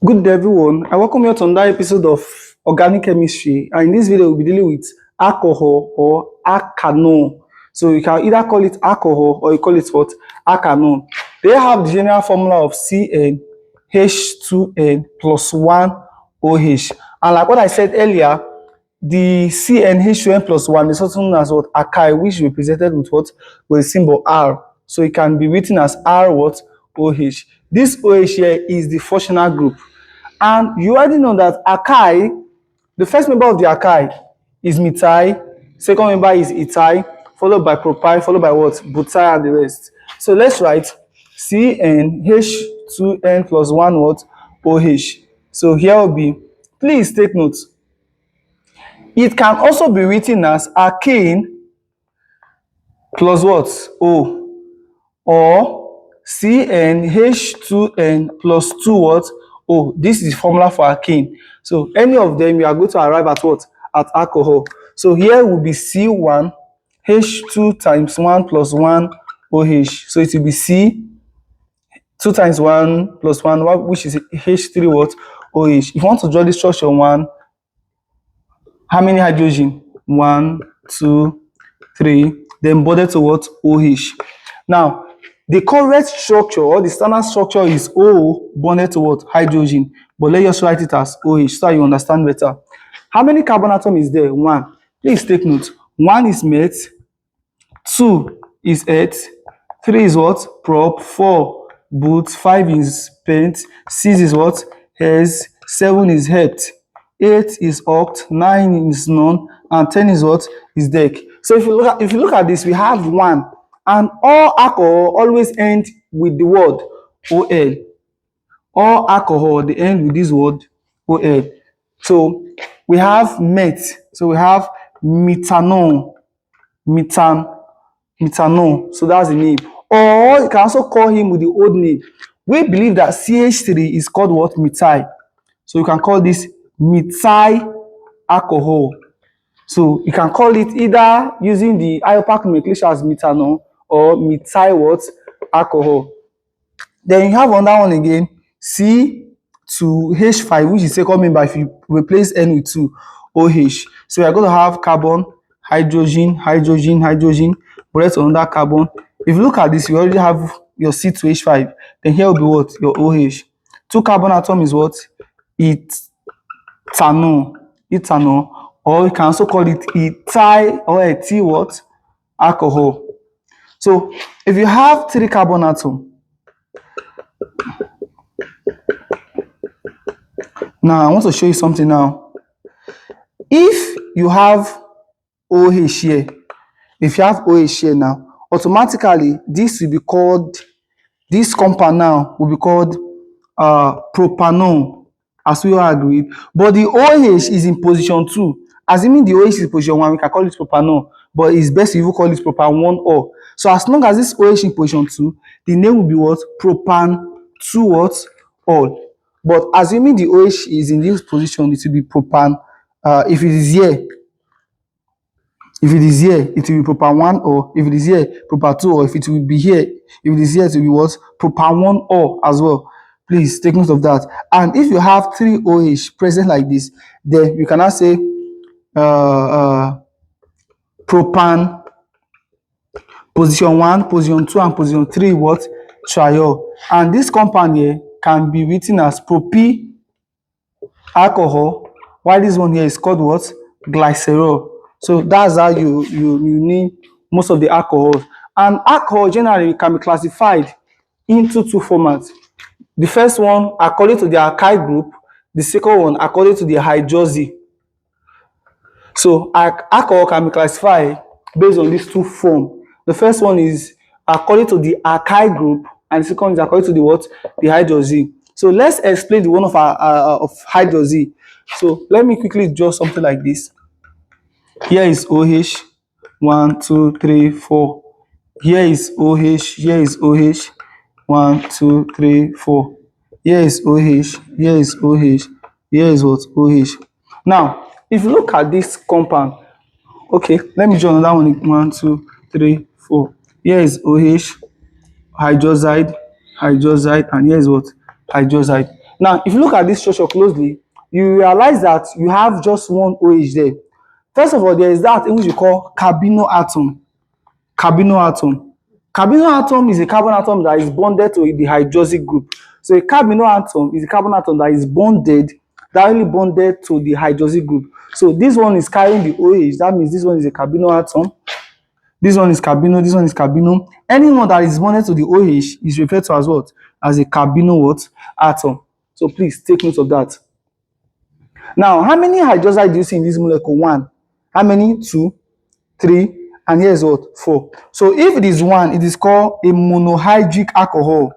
Good day, everyone. I welcome you to another episode of Organic Chemistry. And in this video, we'll be dealing with alcohol or alkanol. So you can either call it alcohol or you call it what? Alkanol. They have the general formula of CnH2n plus 1OH. And like what I said earlier, the CnH2n plus 1 is also known as what? Alkyl, which is represented with what? With the symbol R. So it can be written as R what? OH. This OH here is the functional group. And you already know that alkyl, the first member of the alkyl is methyl, second member is ethyl, followed by propyl, followed by what? Butyl and the rest. So let's write CnH2n plus 1 what? OH. So here will be, please take note. It can also be written as alkane plus what? O. Or CnH2n plus 2 what? O. This is the formula for alkane. So any of them, you are going to arrive at what? At alcohol. So here will be C1 H2 times 1 plus 1 OH. So it will be C 2 times 1 plus 1, which is H3 what? OH. If you want to draw this structure 1, how many hydrogen? 1, 2, 3. Then bonded to what? OH. Now, the correct structure or the standard structure is O bonded to what? Hydrogen. But let's just write it as OH so you understand better. How many carbon atom is there? 1. Please take note. 1 is met. 2 is et. 3 is what? Prop. 4 but. 5 is pent. 6 is what? Hes. 7 is het. 8 is oct. 9 is non. And 10 is what? Is dec. So if you look at this, we have 1. And all alcohol always end with the word OL. All alcohol, they end with this word OL. So we have met. So we have methanol. Methanol. So that's the name. Or you can also call him with the old name. We believe that CH3 is called what? Methyl. So you can call this methyl alcohol. So you can call it either using the IUPAC nomenclature as methanol or methyl what? Alcohol. Then you have another one again, C2H5, which is second member if you replace N with 2, OH. So we are going to have carbon, hydrogen, hydrogen, hydrogen, but another carbon. If you look at this, you already have your C2H5. Then here will be what? Your OH. 2 carbon atom is what? Ethanol. Ethanol. Or you can also call it ethyl or ethyl what? Alcohol. So if you have 3 carbon atom, now I want to show you something now. If you have OH here, if you have OH here now, automatically this will be called, this compound now will be called propanol, as we all agreed. But the OH is in position 2. Assuming the OH is in position 1, we can call it propanol. But it's best if you call it propan 1-or. So as long as this OH in position 2, the name will be what? Propan 2 what? All. But assuming the OH is in this position, it will be propan. If it is here, it will be propan 1-or. If it is here, propan 2-or. If it will be here, if it is here, it will be what? Propan 1-or as well. Please take note of that. And if you have 3 OH present like this, then you cannot say propan position 1, position 2, and position 3 what? Triol. And this compound here can be written as propy alcohol, while this one here is called what? Glycerol. So that's how you name most of the alcohols. And alcohol generally can be classified into 2 formats. The first one according to the alkyl group, the second one according to the hydroxy. So alcohol can be classified based on these 2 forms. The first one is according to the alkyl group, and the second one is according to the what? The hydroxy. So let's explain the one of hydroxy. So let me quickly draw something like this. Here is OH. 1, 2, 3, 4. Here is OH. Here is OH. 1, 2, 3, 4. Here is OH. Here is OH. Here is what? OH. Now, if you look at this compound, okay, let me draw another one. 1, 2, 3, 4. Here is OH, hydroxide, and here is what? Hydroxide. Now, if you look at this structure closely, you realize that you have just one OH there. First of all, there is that in which we call carbonyl atom. Carbonyl atom. Carbonyl atom is a carbon atom that is bonded to the hydroxy group. So a carbonyl atom is a carbon atom that is directly bonded to the hydroxy group. So this one is carrying the OH. That means this one is a carbonyl atom. This one is carbonyl. This one is carbonyl. Anyone that is bonded to the OH is referred to as what? As a carbonyl what? Atom. So please take note of that. Now, how many hydroxide do you see in this molecule? 1. How many? 2, 3, and here's what? 4. So if it is 1, it is called a monohydric alcohol.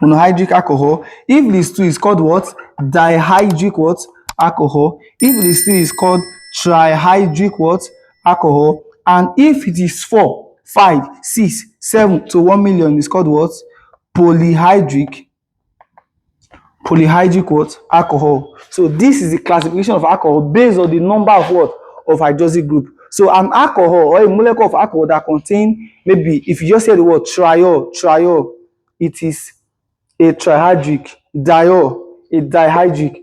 Monohydric alcohol. If it is 2, it's called what? Dihydric what? Alcohol. If it is 3, it's called trihydric what? Alcohol. And if it is 4, 5, 6, 7 to 1 million, it's called what? Polyhydric what? Alcohol. So this is the classification of alcohol based on the number of what? Of hydroxy group. So an alcohol or a molecule of alcohol that contain, maybe if you just hear the word triol, it is a trihydric, diol, a dihydric,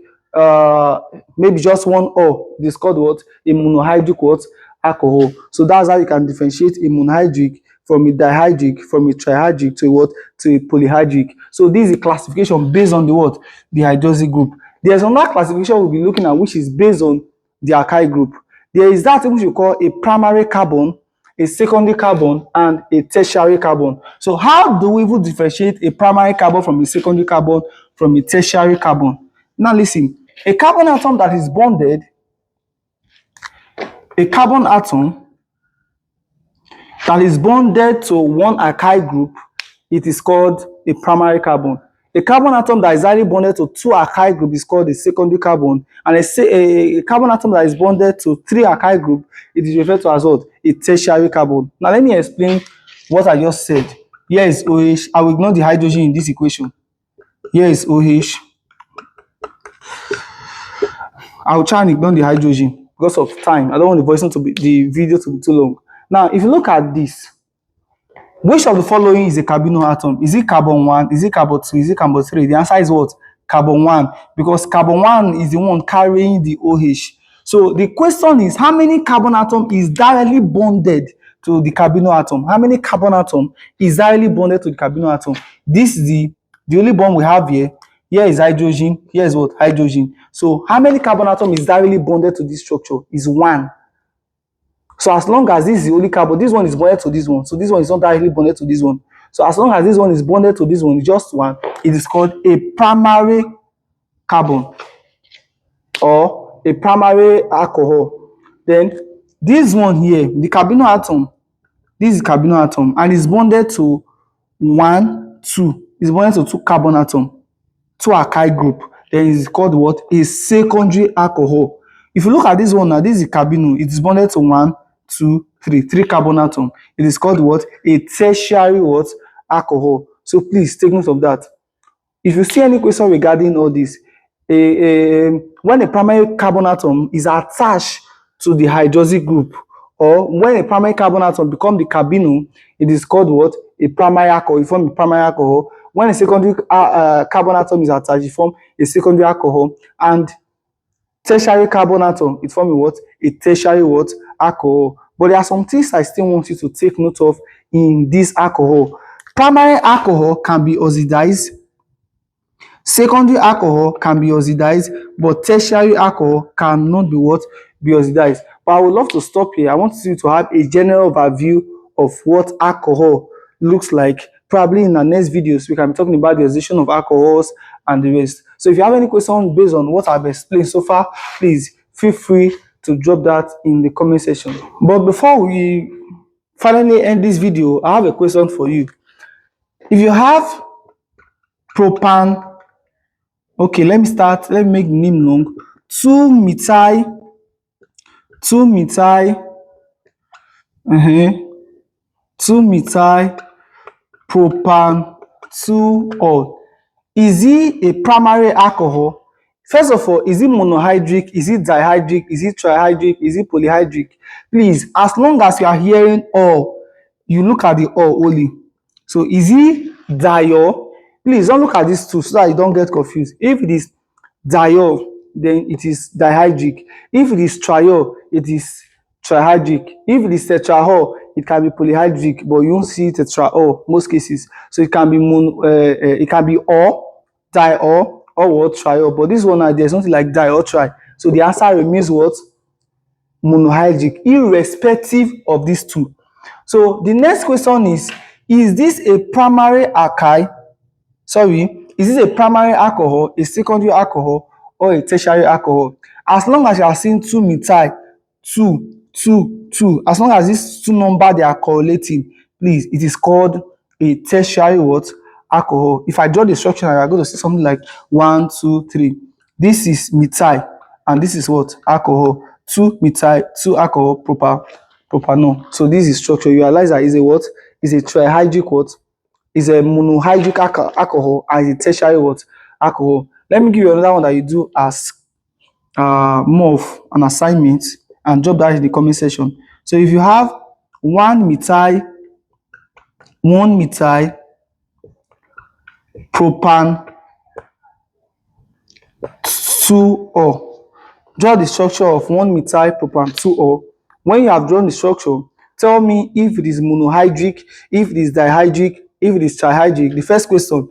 maybe just one O, this is called what? A monohydric what? Alcohol. So that's how you can differentiate a monohydric from a dihydric, from a trihydric to a what? To a polyhydric. So this is a classification based on the what? The hydroxy group. There's another classification we'll be looking at which is based on the alkyl group. There is that which we call a primary carbon, a secondary carbon, and a tertiary carbon. So how do we even differentiate a primary carbon from a secondary carbon from a tertiary carbon? Now listen, a carbon atom that is bonded, a carbon atom that is bonded to one alkyl group, it is called a primary carbon. A carbon atom that is directly bonded to 2 alkyl groups is called a secondary carbon. And a carbon atom that is bonded to 3 alkyl groups, it is referred to as what? A tertiary carbon. Now let me explain what I just said. Here is OH. I will ignore the hydrogen in this equation. Here is OH. I will try and ignore the hydrogen because of time. I don't want the video to be too long. Now, if you look at this, which of the following is a carbonyl atom? Is it carbon 1? Is it carbon 2? Is it carbon 3? The answer is what? Carbon 1, because carbon 1 is the one carrying the OH. So the question is, how many carbon atom is directly bonded to the carbonyl atom? How many carbon atom is directly bonded to the carbonyl atom? This is the only bond we have here. Here is hydrogen. Here is what? Hydrogen. So how many carbon atom is directly bonded to this structure? Is 1. So as long as this is the only carbon, this one is bonded to this one. So this one is not directly bonded to this one. So as long as this one is bonded to this one, just 1, it is called a primary carbon or a primary alcohol. Then this one here, the carbonyl atom, this is carbonyl atom, and is bonded to 1, 2. It's bonded to 2 carbon atom, 2 alkyl group. Then it is called what? A secondary alcohol. If you look at this one now, this is carbonyl. It is bonded to 1, 2, 3 carbon atom. It is called what? A tertiary what? Alcohol. So please take note of that. If you see any question regarding all this, when a primary carbon atom is attached to the hydroxy group, or when a primary carbon atom becomes the carbonyl, it is called what? A primary alcohol. It forms a primary alcohol. When a secondary carbon atom is attached, it forms a secondary alcohol. And tertiary carbon atom, it forms what? A tertiary what? Alcohol. But there are some things I still want you to take note of in this alcohol. Primary alcohol can be oxidized. Secondary alcohol can be oxidized, but tertiary alcohol cannot be what? Be oxidized. But I would love to stop here. I want you to have a general overview of what alcohol looks like. Probably in our next videos, we can be talking about the oxidation of alcohols and the rest. So if you have any questions based on what I've explained so far, please feel free to drop that in the comment section. But before we finally end this video, I have a question for you. If you have propan, okay, let me make the name long. 2-methyl propan 2-ol. Is it a primary alcohol? First of all, is it monohydric? Is it dihydric? Is it trihydric? Is it polyhydric? Please, as long as you are hearing all, you look at the all only. So is it diol? Please don't look at these two so that you don't get confused. If it is diol, then it is dihydric. If it is triol, it is trihydric. If it is tetrahol, it can be polyhydric, but you won't see tetraol most cases. So it can be it can be or diol or what triol. But this one now, there's something like di or tri. So the answer remains what? Monohydric, irrespective of these two. So the next question is this a primary alkyl? Sorry, is this a primary alcohol, a secondary alcohol, or a tertiary alcohol? As long as you are seeing two methyl, two, as long as these two numbers they are correlating, please, it is called a tertiary what? Alcohol. If I draw the structure, I are going to see something like 1, 2, 3. This is methyl, and this is what? Alcohol. 2 methyl, 2 alcohol, propanol. So this is structure. You realize that is a what? Is a trihydric what? Is a monohydric alcohol and is a tertiary what? Alcohol. Let me give you another one that you do as more of an assignment and drop that in the comment section. So if you have 1 methyl propan 2-O, draw the structure of 1 methyl propan 2-O. When you have drawn the structure, tell me if it is monohydric, if it is dihydric, if it is trihydric. The first question,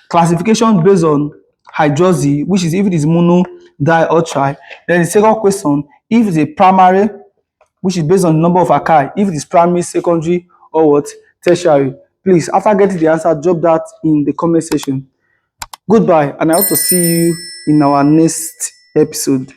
classification based on hydroxy, which is if it is mono, di or tri. Then the second question, if it's a primary, which is based on the number of alkyl, if it is primary, secondary, or what? Tertiary. Please, after getting the answer, drop that in the comment section. Goodbye, and I hope to see you in our next episode.